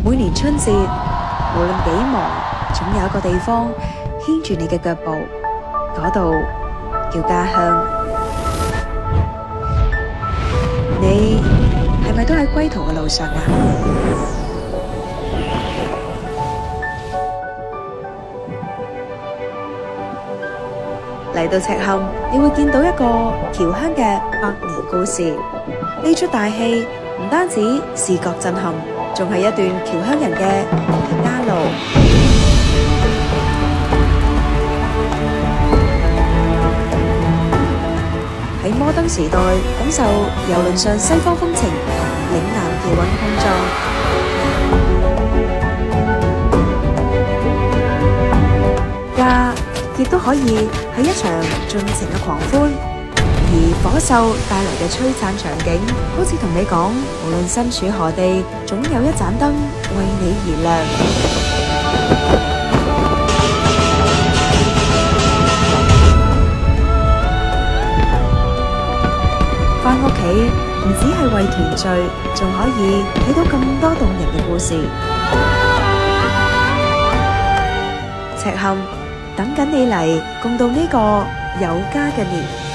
每年春節，無論幾忙，總有一個地方牽住你嘅腳步，嗰度叫家鄉。你係咪都喺歸途嘅路上啊？嚟到赤坎，你會見到一個僑鄉嘅百年故事。呢出大戲唔單止視覺震撼，仲係一段僑鄉人嘅回家路。喺摩登時代，感受郵輪上西方風情同嶺南橋韻碰撞。家亦都可以係一場盡情嘅狂歡，而火獸帶來嘅璀璨場景，好似同你講，無論身處何地，總有一盞燈為你而亮。返屋企唔只係為團聚，仲可以睇到咁多動人嘅故事。赤坎等緊你嚟共度呢個有家嘅年。